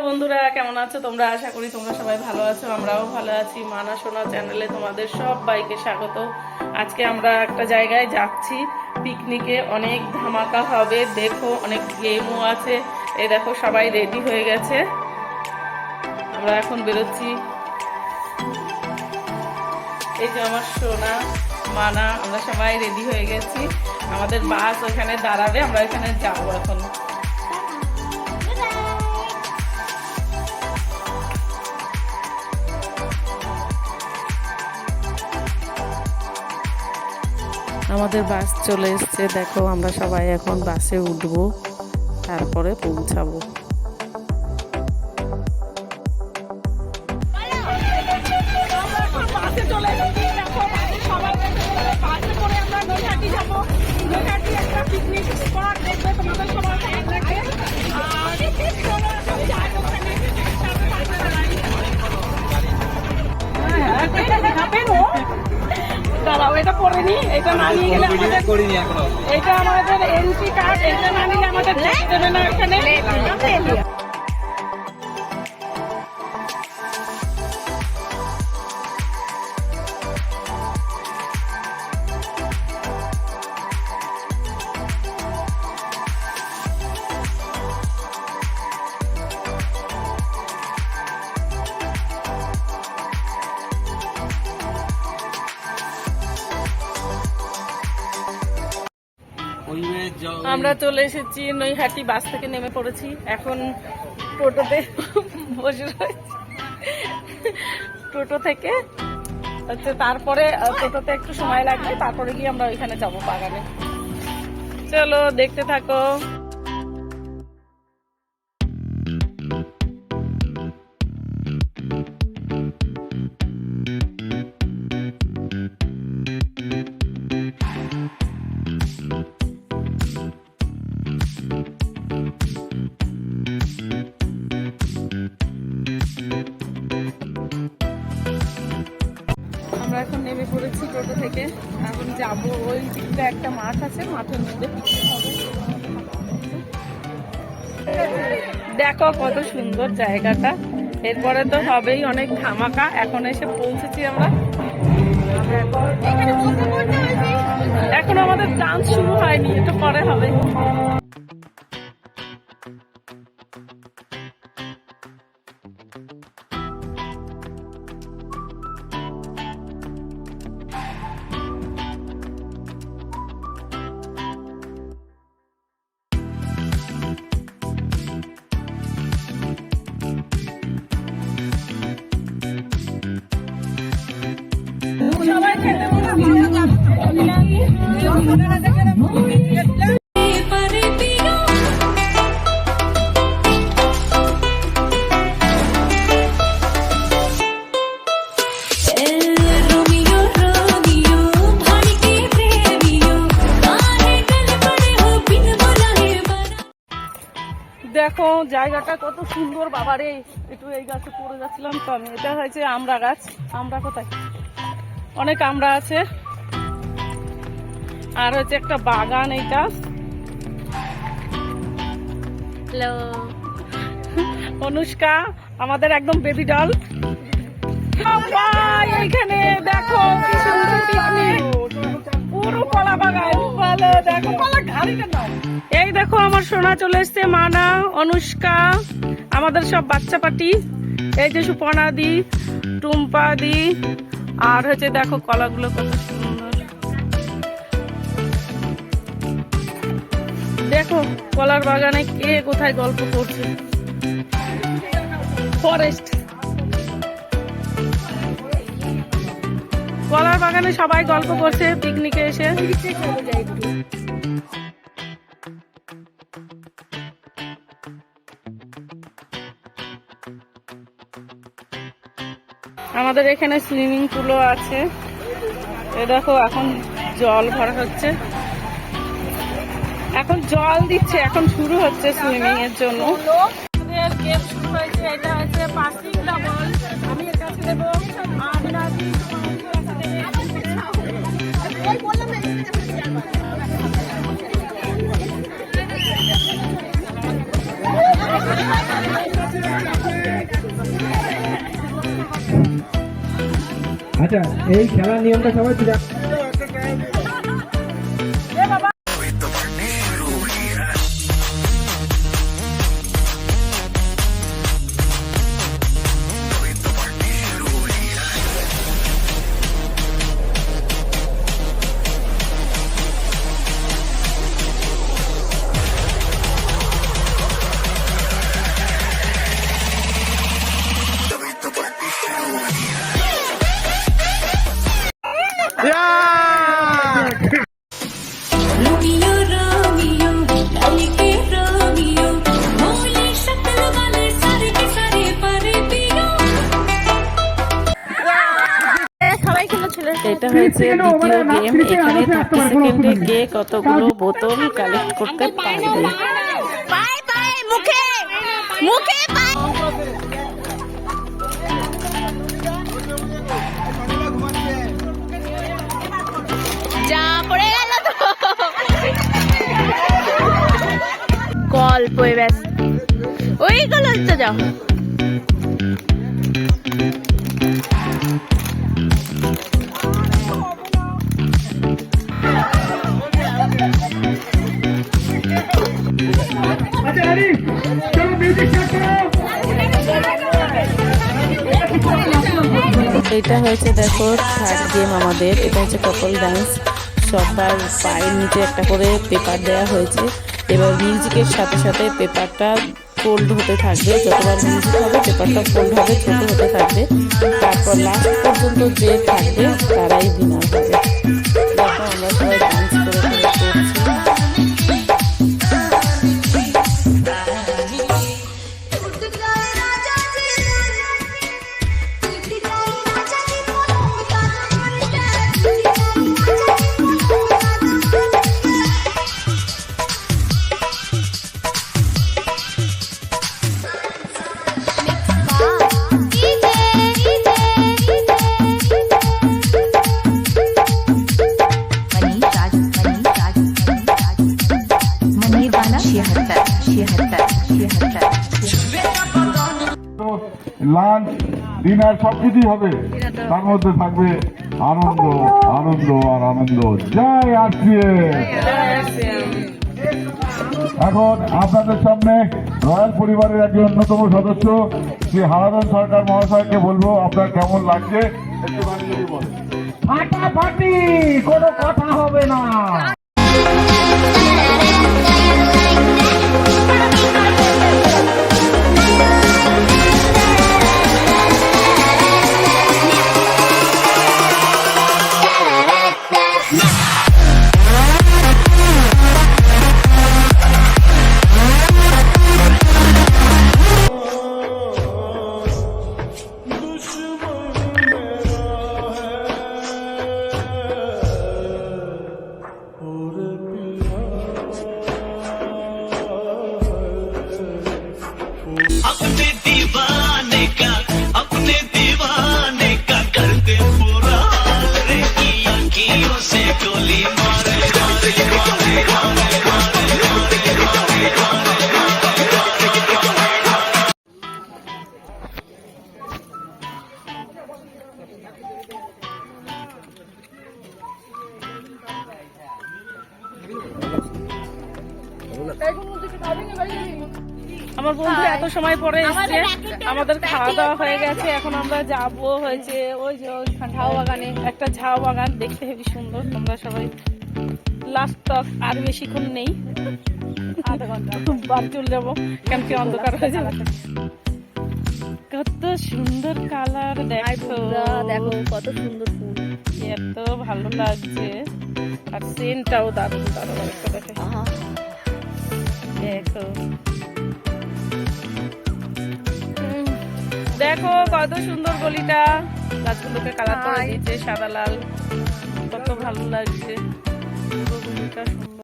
বন্ধুরা, কেমন আছো তোমরা? আশা করি তোমরা সবাই ভালো আছো, আমরাও ভালো আছি। মানা সোনা চ্যানেলে তোমাদের সবাইকে স্বাগত। আজকে আমরা একটা জায়গায় যাচ্ছি পিকনিকে, অনেক ধামাকা হবে। দেখো, অনেক গেমও আছে। এই দেখো, সবাই রেডি হয়ে গেছে, আমরা এখন বেরোচ্ছি। এই যে আমার সোনা, মানা, আমরা সবাই রেডি হয়ে গেছি। আমাদের বাস ওখানে দাঁড়াবে, আমরা এখানে যাবো এখন। আমাদের বাস চলে এসছে, দেখো আমরা সবাই এখন বাসে উঠবো, তারপরে পৌঁছাবো। দাঁড়াও, এটা পরে নি, এটা না নিয়ে গেলে এটা আমাদের এন্ট্রি কার্ড, এটা না নিলে আমাদের দেবে না এখানে। আমরা চলে এসেছি নৈহাটি, বাস থেকে নেমে পড়েছি, এখন টোটোতে বসে রয়েছি। টোটো থেকে হচ্ছে, তারপরে টোটোতে একটু সময় লাগবে, তারপরে গিয়ে আমরা ওইখানে যাবো বাগানে। চলো দেখতে থাকো। আমরা এখন নেমে পড়েছি টোটো থেকে, এখন যাবো ওই দিকটা, একটা মাঠ আছে, মাঠের মধ্যে দেখো কত সুন্দর জায়গাটা। এরপরে তো হবেই অনেক ধামাকা। এখন এসে পৌঁছেছি আমরা, এখন আমাদের ডান্স শুরু হয়নি, একটু পরে হবে। সবাই খেতে দেখো জায়গাটা কত সুন্দর বাবারে। একটু এই গাছে পড়ে যাচ্ছিলাম তো আমি। এটা হয়েছে আমড়া গাছ। আমরা কোথায়, অনেক আমড়া আছে, আর হচ্ছে একটা বাগান। এইটা হ্যালো অনুষ্কা, আমাদের একদম বেবি ডল। এইখানে দেখো কি সুন্দর পিকনিক, পুরো কলা বাগান। ভালো, দেখো কলা ঘাড়িটা নাও। এই দেখো আমার সোনা চলে এসছে, মানা, অনুষ্কা, আমাদের সব বাচ্চা পাটি। এই যে সুপর্ণা দি, টুম্পা দি, আর হচ্ছে দেখো কলাগুলো কত সুন্দর। দেখো কলার বাগানে কে কোথায় গল্প করছে। ফরেস্ট, কলার বাগানে সবাই গল্প করছে পিকনিকে এসে। আমাদের এখানে সুইমিং পুলও আছে। এ দেখো এখন জল ভরা হচ্ছে, এখন জল দিচ্ছে, এখন শুরু হচ্ছে সুইমিং এর জন্য। আমাদের গেম শুরু হয়েছে। এটা হচ্ছে পাসিং ডাবল। আমি এর কাছে দেবো, আমি আচ্ছা এই খেলার নিয়মটা সবাই তো জানো। रोमियो रोमियो काली के रोमियो भोले शक्ल वाले सारे के सारे पारे पियो সবাই খেলেছিল। এটা হয়েছে দ্বিতীয় গেম। এখানে 30 সেকেন্ডে কে কতগুলো বোতল কালেক্ট করতে পারবে। पाए पाए मुखे मुखे पाए যা পড়ে গেল তো গল্পই ব্যাস ওইগুলো তো যাও আচ্ছা রেডি চলো মিউজিক স্টার্ট করো। এটা হয়েছে দেখো থার্ড গেম আমাদের। এটা হচ্ছে কপল ডান্স। সবার পায়ের নিচে একটা করে পেপার দেওয়া হয়েছে। এবার মিউজিকের সাথে সাথে পেপারটা ফোল্ড হতে থাকবে। যতবার মিউজিক হবে পেপারটা ফোল্ড হবে, ছোট হতে থাকবে। তারপর লাস্ট পর্যন্ত যে থাকবে তারাই উইনার হবে। দেখো আমরা সবাই ডান্স করে করে করছি। লাঞ্চ ডিনার সবকিছুই হবে, তার মধ্যে থাকবে আনন্দ আনন্দ আর আনন্দ। জয় আসিয়ে। এখন আপনাদের সামনে রয়্যাল পরিবারের একজন অন্যতম সদস্য শ্রী হারাধন সরকার মহাশয়কে বলবো আপনার কেমন লাগছে একটুখানি যদি বলেন। ফাটাফাটি কোনো কথা হবে না। अपने दीवाने का करते पूरा हाल रे किया कियों से गोली मारे मारे मारे मारे मारे मारे मारे আমার বন্ধু এত সময় পরে এসছে, আমাদের খাওয়া দাওয়া হয়ে গেছে। এখন আমরা যাবো হয়েছে ওই যে ঝাউ বাগানে, একটা ঝাউ বাগান দেখতে হেবি সুন্দর। তোমরা সবাই লাস্ট তক আর বেশিক্ষণ নেই, আধা ঘন্টা বাদ চলে যাবো, কেন কি অন্ধকার হয়ে যাবে। কত সুন্দর কালার দেখো, দেখো কত সুন্দর ফুল, এত ভালো লাগছে। আর সেন্টটাও দারুণ দারুণ একটা দেখে। দেখো দেখো কত সুন্দর গলিটা, গাছগুলোকে কালার করে দিয়েছে সাদা লাল, কত ভালো লাগছে পুরো গলিটা সুন্দর।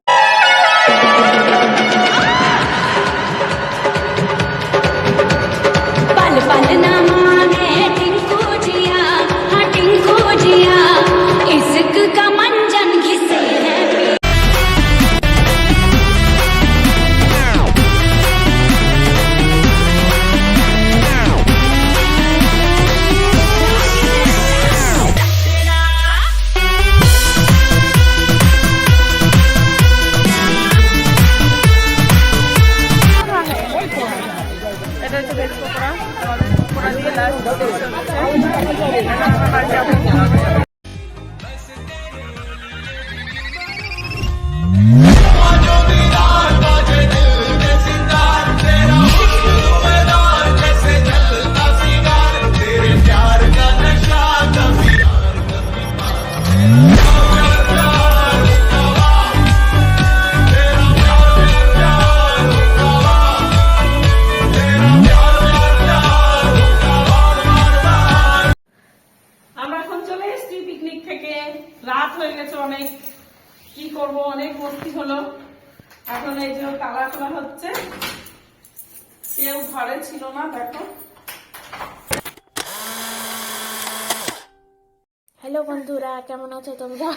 पल पल न माने टिंकू जिया, हाँ टिंकू जिया, इश्क का मंजन घिसे है এখন এই যে কালার করা হচ্ছে, কেউ ঘরে ছিল না, দেখো। হ্যালো বন্ধুরা, কেমন আছো তোমরা?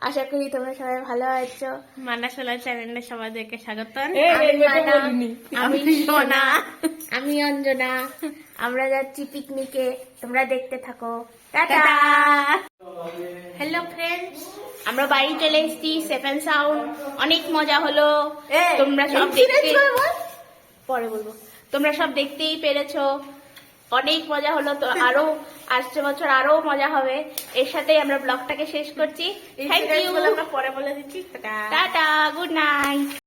আশা করি তোমরা সবাই ভালো আছো। মানা সোনা চ্যানেলে সবাইকে স্বাগত। আমি সোনা, আমি অঞ্জনা। আমরা যাচ্ছি পিকনিকে, তোমরা দেখতে থাকো। টাটা। হ্যালো ফ্রেন্ডস, আমরা বাড়ি চলে এসেছি। সেফ এন্ড সাউন্ড, অনেক মজা হলো। তোমরা সব দেখতে, পরে বলবো। তোমরা সব দেখতেই পেরেছো, অনেক মজা হলো। তো আরো আসছে বছর আরো মজা হবে। এর সাথেই আমরা ব্লগটাকে শেষ করছি। Thank you. আমরা পরে বলে দিচ্ছি। Tata, good night.